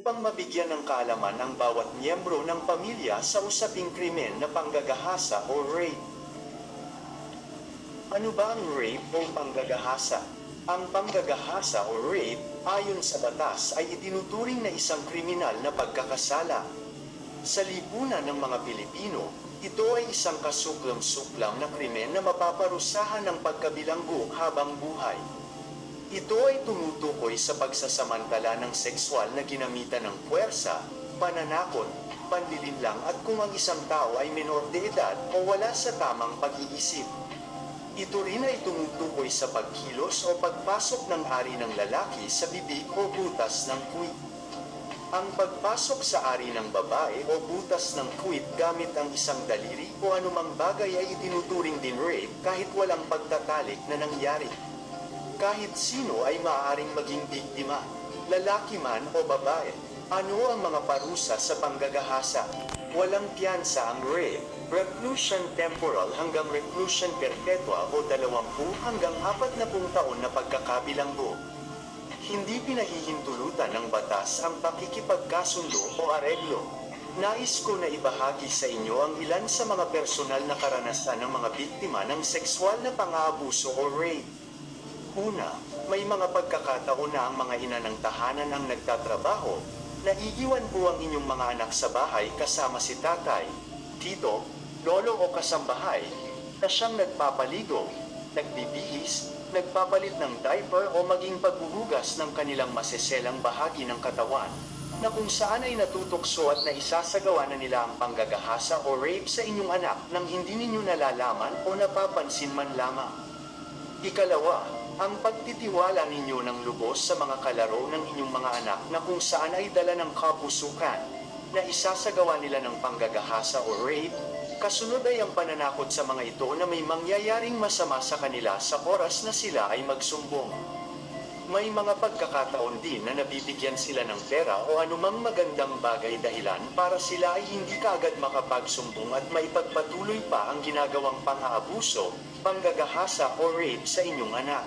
upang mabigyan ng kaalaman ang bawat miyembro ng pamilya sa usaping krimen na panggagahasa o rape. Ano ba ang rape o panggagahasa? Ang panggagahasa o rape, ayon sa batas ay itinuturing na isang kriminal na pagkakasala. Sa lipunan ng mga Pilipino, ito ay isang kasuklam-suklam na krimen na mapaparusahan ng pagkabilanggo habang buhay. Ito ay tumutukoy sa pagsasamantala ng sexual na ginamitan ng puwersa, pananakot, panlilinlang at kung ang isang tao ay menor de edad o wala sa tamang pag-iisip. Ito rin ay tumutukoy sa pagkilos o pagpasok ng ari ng lalaki sa bibig o butas ng puwit. Ang pagpasok sa ari ng babae o butas ng puwit gamit ang isang daliri o anumang bagay ay itinuturing din rape kahit walang pagtatalik na nangyari. Kahit sino ay maaaring maging biktima, lalaki man o babae. Ano ang mga parusa sa panggagahasa? Walang piyansa ang rape, reclusion temporal hanggang reclusion perpetua o 20 hanggang 40 taon na pagkakabilanggo. Hindi pinahihintulutan ng batas ang pakikipagkasundo o areglo. Nais ko na ibahagi sa inyo ang ilan sa mga personal na karanasan ng mga biktima ng sexual na pang-aabuso o rape. Una, may mga pagkakataon na ang mga ina ng tahanan ang nagtatrabaho, naiiwan po ang inyong mga anak sa bahay kasama si tatay, tito, lolo o kasambahay, na siyang nagpapaligo, nagbibihis, nagpapalit ng diaper o maging paghuhugas ng kanilang maseselang bahagi ng katawan, na kung saan ay natutokso at naisasagawa na nila ang panggagahasa o rape sa inyong anak nang hindi ninyo nalalaman o napapansin man lamang. Ikalawa, ang pagtitiwala ninyo ng lubos sa mga kalaro ng inyong mga anak na kung saan ay dala ng kapusukan, na isasagawa nila ng panggagahasa o rape, kasunod ay ang pananakot sa mga ito na may mangyayaring masama sa kanila sa oras na sila ay magsumbong. May mga pagkakataon din na nabibigyan sila ng pera o anumang magandang bagay dahilan para sila ay hindi kaagad makapagsumbong at maipagpatuloy pa ang ginagawang pang-aabuso, panggagahasa o rape sa inyong anak.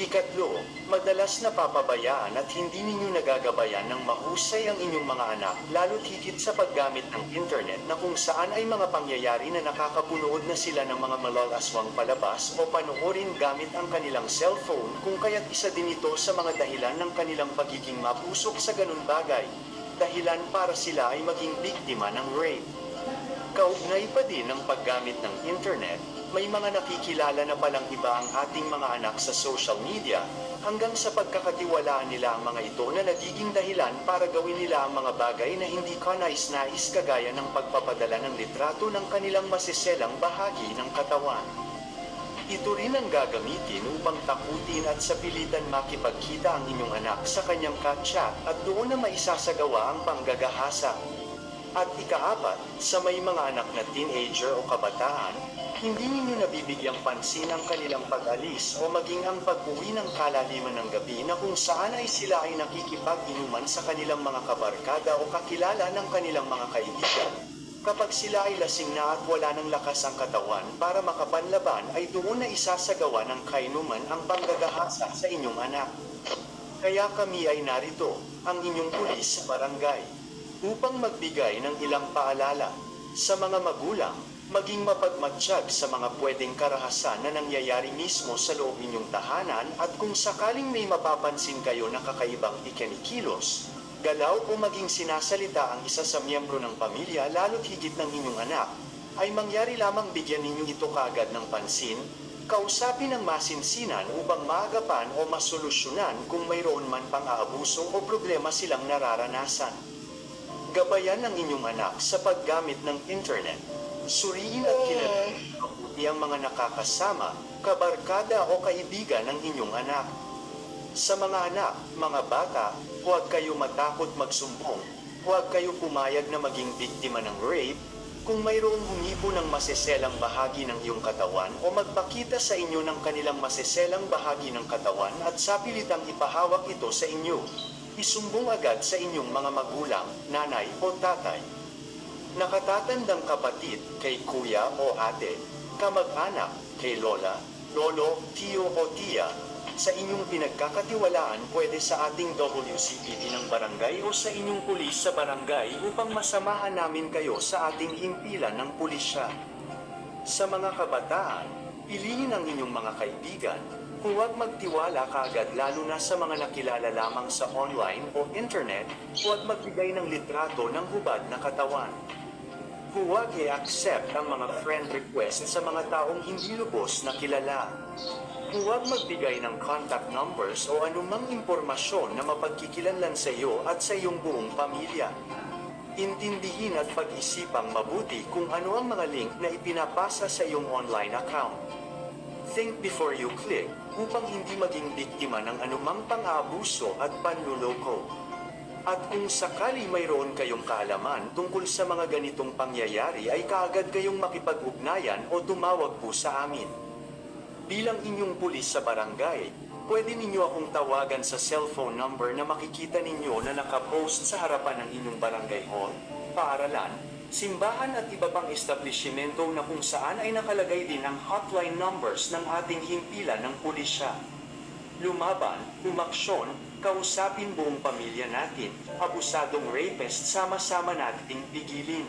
Ikatlo, madalas napapabayaan at hindi ninyo nagagabayan ng mahusay ang inyong mga anak, lalo't higit sa paggamit ng internet na kung saan ay mga pangyayari na nakakapunood na sila ng mga malalaswang palabas o panoorin gamit ang kanilang cellphone kung kaya't isa din ito sa mga dahilan ng kanilang pagiging mapusok sa ganun bagay, dahilan para sila ay maging biktima ng rape. Kaugnay pa din ng paggamit ng internet, may mga nakikilala na palang iba ang ating mga anak sa social media, hanggang sa pagkakatiwalaan nila ang mga ito na nagiging dahilan para gawin nila ang mga bagay na hindi kanais-nais kagaya ng pagpapadala ng litrato ng kanilang masiselang bahagi ng katawan. Ito rin ang gagamitin upang takutin at sapilitan makipagkita ang inyong anak sa kanyang ka-chat at doon na maisasagawa ang panggagahasa. At ikaapat, sa may mga anak na teenager o kabataan, hindi ninyo nabibigyang pansin ang kanilang pag-alis o maging ang pag-uwi ng kalaliman ng gabi na kung saan ay sila ay nakikipag-inuman sa kanilang mga kabarkada o kakilala ng kanilang mga kaibigan. Kapag sila ay lasing na at wala ng lakas ang katawan para makapanlaban ay doon na isasagawa ng kainuman ang panggagahasa sa inyong anak. Kaya kami ay narito, ang inyong pulis sa barangay, upang magbigay ng ilang paalala sa mga magulang, maging mapagmatsyag sa mga pwedeng karahasan na nangyayari mismo sa loob ninyong tahanan at kung sakaling may mapapansin kayo na kakaibang ikinikilos, galaw o maging sinasalita ang isa sa miyembro ng pamilya lalo't higit ng inyong anak, ay mangyari lamang bigyan ninyo ito kaagad ng pansin, kausapin ng masinsinan upang maagapan o masolusyonan kung mayroon man pang aabuso o problema silang nararanasan. Gabayan ng inyong anak sa paggamit ng internet. Suriin at kilalanin mabuti ang mga nakakasama, kabarkada o kaibigan ng inyong anak. Sa mga anak, mga bata, huwag kayo matakot magsumbong, huwag kayo pumayag na maging biktima ng rape, kung mayroong humipo ng maseselang bahagi ng iyong katawan o magpakita sa inyo ng kanilang maseselang bahagi ng katawan at sapilitang ipahawak ito sa inyo, isumbong agad sa inyong mga magulang, nanay o tatay. Nakatatandang kapatid kay kuya o ate, kamag-anak kay lola, lolo, tiyo o tiya, Sa inyong pinagkakatiwalaan pwede sa ating WCPD ng barangay o sa inyong pulis sa barangay upang masamahan namin kayo sa ating himpilan ng pulisya. Sa mga kabataan, piliin ang inyong mga kaibigan. Huwag magtiwala kaagad lalo na sa mga nakilala lamang sa online o internet. Huwag magbigay ng litrato ng hubad na katawan. Huwag i-accept ang mga friend request sa mga taong hindi lubos na kilala. Huwag magbigay ng contact numbers o anumang impormasyon na mapagkikilanlan sa iyo at sa iyong buong pamilya. Intindihin at pag-isipang mabuti kung ano ang mga link na ipinapasa sa iyong online account. Think before you click upang hindi maging biktima ng anumang pang-aabuso at panluloko. At kung sakali mayroon kayong kaalaman tungkol sa mga ganitong pangyayari ay kaagad kayong makipag-ugnayan o tumawag po sa amin. Bilang inyong pulis sa barangay, pwede ninyo akong tawagan sa cellphone number na makikita ninyo na nakapost sa harapan ng inyong barangay hall, paaralan, simbahan at iba pang establishmento na kung saan ay nakalagay din ang hotline numbers ng ating himpilan ng pulisya. Lumaban, umaksyon, kausapin buong pamilya natin, abusadong rapist sama-sama nating pigilin.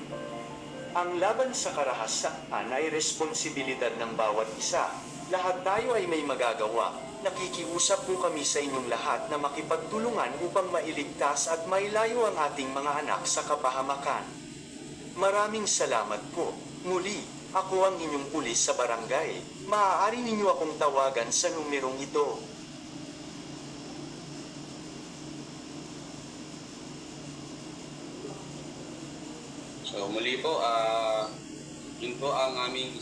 Ang laban sa karahasan ay responsibilidad ng bawat isa. Lahat tayo ay may magagawa. Nakikiusap po kami sa inyong lahat na makipagtulungan upang mailigtas at mailayo ang ating mga anak sa kapahamakan. Maraming salamat po. Muli, ako ang inyong pulis sa barangay. Maaari ninyo akong tawagan sa numerong ito. So muli po, yun po ang aming